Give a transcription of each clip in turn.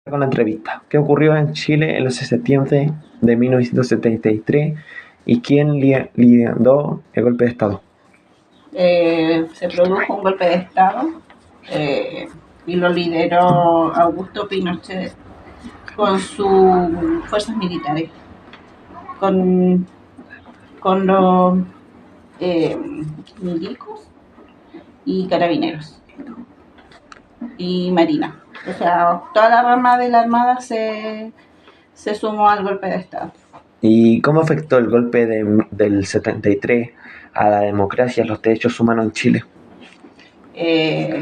Con la entrevista. ¿Qué ocurrió en Chile el 11 de septiembre de 1973 y quién lideró el golpe de Estado? Se produjo un golpe de Estado eh, y lo lideró Augusto Pinochet con sus fuerzas militares, con, con los eh, milicos y carabineros y marina. O sea, toda la rama de la Armada se sumó al golpe de Estado. ¿Y cómo afectó el golpe del 73 a la democracia y a los derechos humanos en Chile?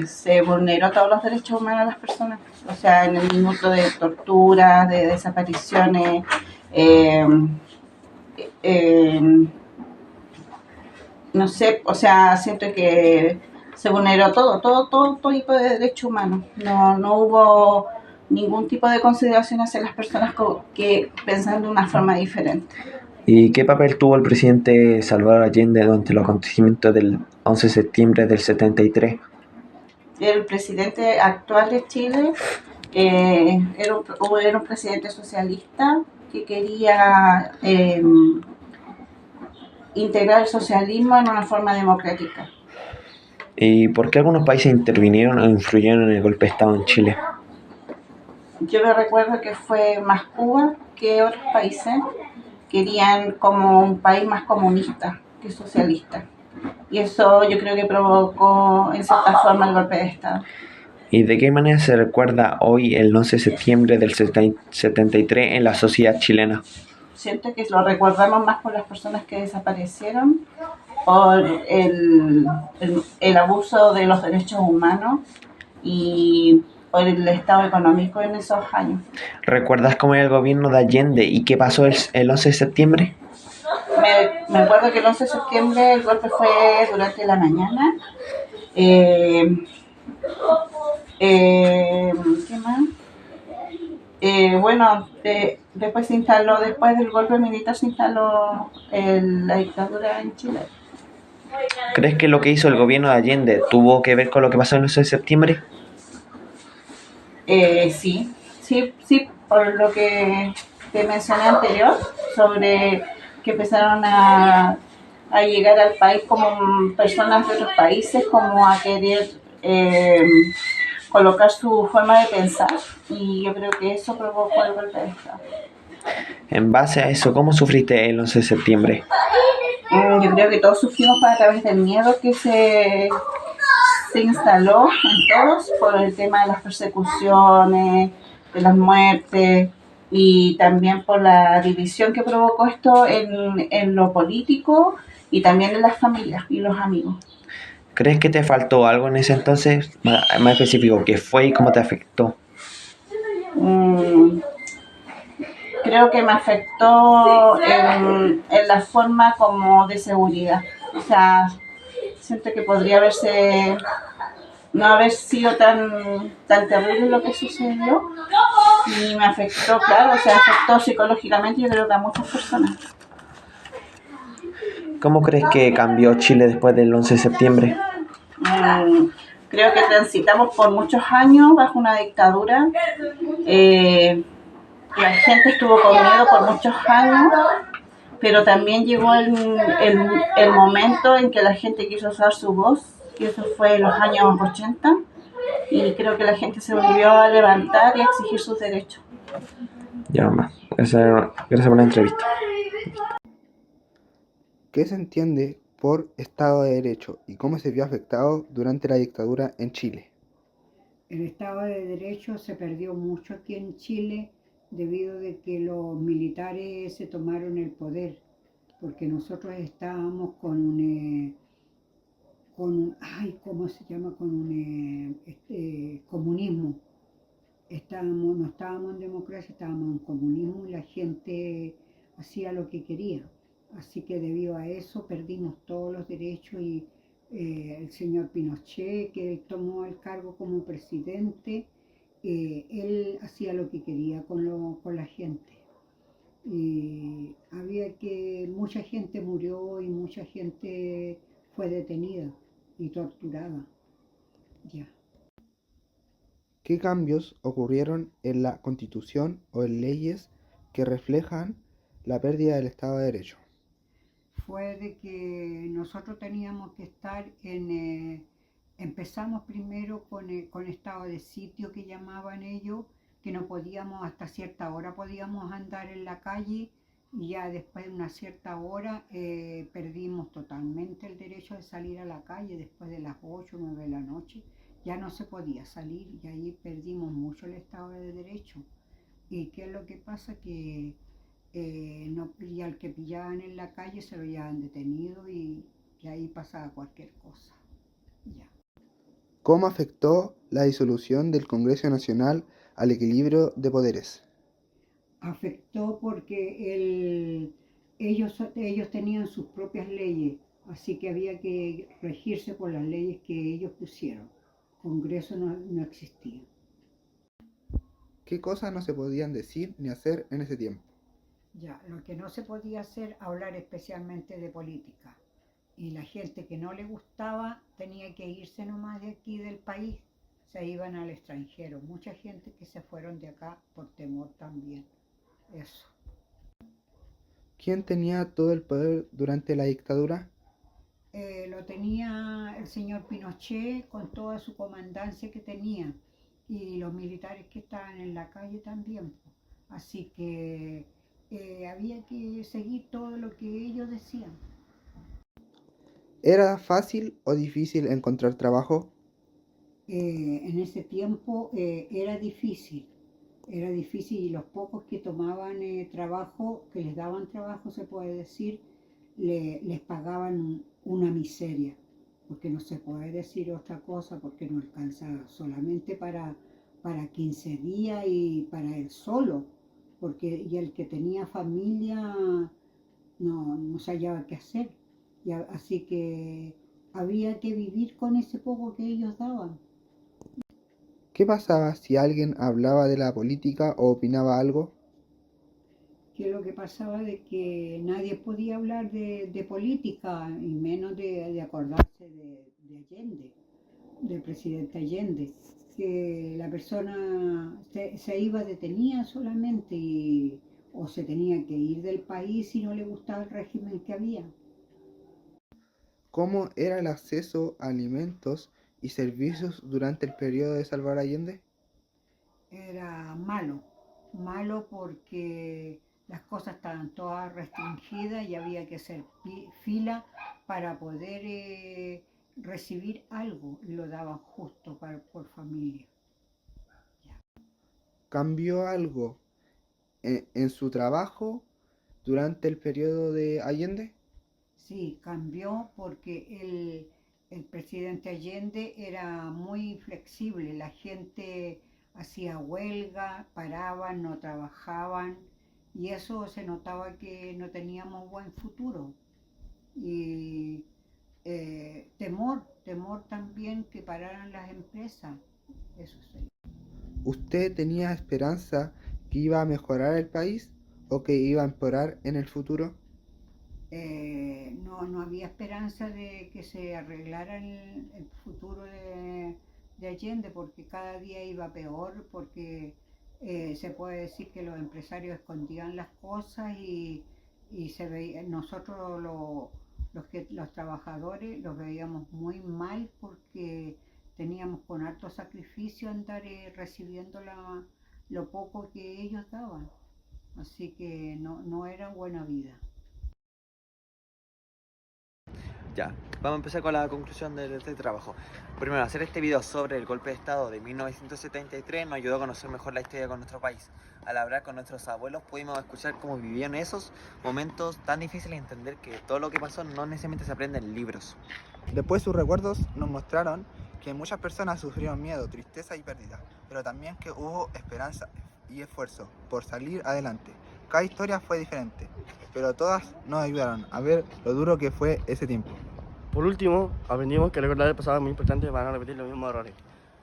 Se vulneró todos los derechos humanos de las personas, o sea, en el minuto de tortura, de desapariciones, eh, eh, no sé, o sea, siento que se vulneró todo tipo de derecho humano. No hubo ningún tipo de consideración hacia las personas que pensan de una forma diferente. ¿Y qué papel tuvo el presidente Salvador Allende durante los acontecimientos del 11 de septiembre del 73? El presidente actual de Chile era un presidente socialista que quería integrar el socialismo en una forma democrática. ¿Y por qué algunos países intervinieron o influyeron en el golpe de Estado en Chile? Yo me recuerdo que fue más Cuba que otros países. Querían como un país más comunista que socialista. Y eso yo creo que provocó en cierta forma el golpe de Estado. ¿Y de qué manera se recuerda hoy el 11 de septiembre del 73 en la sociedad chilena? Siento que lo recordamos más por las personas que desaparecieron, por el abuso de los derechos humanos y por el estado económico en esos años. ¿Recuerdas cómo era el gobierno de Allende y qué pasó el 11 de septiembre? Me acuerdo que el 11 de septiembre el golpe fue durante la mañana. Eh, ¿Qué más? Bueno, después se instaló, después del golpe militar se instaló la dictadura en Chile. ¿Crees que lo que hizo el gobierno de Allende tuvo que ver con lo que pasó el 11 de septiembre? Sí, por lo que te mencioné anterior, sobre que empezaron a llegar al país como personas de otros países, como a querer colocar su forma de pensar, y yo creo que eso provocó el golpe de Estado. En base a eso, ¿cómo sufriste el 11 de septiembre? Yo creo que todos sufrimos a través del miedo que se instaló en todos por el tema de las persecuciones, de las muertes y también por la división que provocó esto en lo político y también en las familias y los amigos. ¿Crees que te faltó algo en ese entonces? Más específico, ¿qué fue y cómo te afectó? Mm, Creo que me afectó en la forma como de seguridad. O sea, siento que podría no haber sido tan terrible lo que sucedió y me afectó, claro, o sea, afectó psicológicamente yo creo que a muchas personas. ¿Cómo crees que cambió Chile después del 11 de septiembre? Mm, Creo que transitamos por muchos años bajo una dictadura. Eh, la gente estuvo con miedo por muchos años, pero también llegó el momento en que la gente quiso usar su voz, y eso fue en los años 80, y creo que la gente se volvió a levantar y a exigir sus derechos. Ya más. Gracias por la entrevista. ¿Qué se entiende por Estado de Derecho y cómo se vio afectado durante la dictadura en Chile? El Estado de Derecho se perdió mucho aquí en Chile debido de que los militares se tomaron el poder, porque nosotros estábamos ¿cómo se llama? Con un comunismo. No estábamos en democracia, estábamos en comunismo y la gente hacía lo que quería. Así que debido a eso perdimos todos los derechos y el señor Pinochet, que tomó el cargo como presidente, él hacía lo que quería con la gente. Y mucha gente murió y mucha gente fue detenida y torturada. Ya. ¿Qué cambios ocurrieron en la Constitución o en leyes que reflejan la pérdida del Estado de Derecho? Fue de que nosotros teníamos que estar empezamos primero con estado de sitio que llamaban ellos, que no podíamos, hasta cierta hora podíamos andar en la calle y ya después de una cierta hora perdimos totalmente el derecho de salir a la calle después de las 8 o 9 de la noche. Ya no se podía salir y ahí perdimos mucho el estado de derecho. ¿Y qué es lo que pasa? Que no, y al que pillaban en la calle se lo llevaban detenido y ahí pasaba cualquier cosa. Ya. ¿Cómo afectó la disolución del Congreso Nacional al equilibrio de poderes? Afectó porque ellos tenían sus propias leyes, así que había que regirse por las leyes que ellos pusieron. Congreso no existía. ¿Qué cosas no se podían decir ni hacer en ese tiempo? Ya, lo que no se podía hacer, hablar especialmente de política. Y la gente que no le gustaba tenía que irse nomás de aquí del país, se iban al extranjero. Mucha gente que se fueron de acá por temor también. Eso. ¿Quién tenía todo el poder durante la dictadura? Lo tenía el señor Pinochet con toda su comandancia que tenía y los militares que estaban en la calle también. Así que había que seguir todo lo que ellos decían. ¿Era fácil o difícil encontrar trabajo? En ese tiempo era difícil y los pocos que tomaban trabajo, que les daban trabajo, se puede decir, les pagaban una miseria, porque no se puede decir otra cosa, porque no alcanzaba solamente para 15 días y para él solo, porque y el que tenía familia no se hallaba qué hacer, así que había que vivir con ese poco que ellos daban. ¿Qué pasaba si alguien hablaba de la política o opinaba algo? Que lo que pasaba de que nadie podía hablar de política y menos de acordarse de Allende, del presidente Allende, que la persona se iba detenida solamente o se tenía que ir del país si no le gustaba el régimen que había. ¿Cómo era el acceso a alimentos y servicios durante el periodo de Salvador Allende? Era malo porque las cosas estaban todas restringidas y había que hacer fila para poder recibir algo y lo daban justo por familia. Ya. ¿Cambió algo en su trabajo durante el periodo de Allende? Sí, cambió porque el presidente Allende era muy flexible, la gente hacía huelga, paraban, no trabajaban y eso se notaba que no teníamos buen futuro. Y temor también que pararan las empresas, eso sí. ¿Usted tenía esperanza que iba a mejorar el país o que iba a empeorar en el futuro? No había esperanza de que se arreglara el futuro de Allende porque cada día iba peor, porque se puede decir que los empresarios escondían las cosas y se veía, nosotros los trabajadores los veíamos muy mal porque teníamos con harto sacrificio andar recibiendo lo poco que ellos daban, así que no era buena vida. Ya, vamos a empezar con la conclusión de este trabajo. Primero, hacer este video sobre el golpe de Estado de 1973 nos ayudó a conocer mejor la historia de nuestro país. Al hablar con nuestros abuelos pudimos escuchar cómo vivían esos momentos tan difíciles y entender que todo lo que pasó no necesariamente se aprende en libros. Después sus recuerdos nos mostraron que muchas personas sufrieron miedo, tristeza y pérdida, pero también que hubo esperanza y esfuerzo por salir adelante. Cada historia fue diferente, pero todas nos ayudaron a ver lo duro que fue ese tiempo. Por último, aprendimos que recordar el pasado es muy importante para no repetir los mismos errores.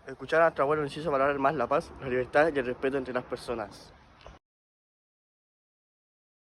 Escuchar a nuestro abuelo nos hizo valorar más la paz, la libertad y el respeto entre las personas.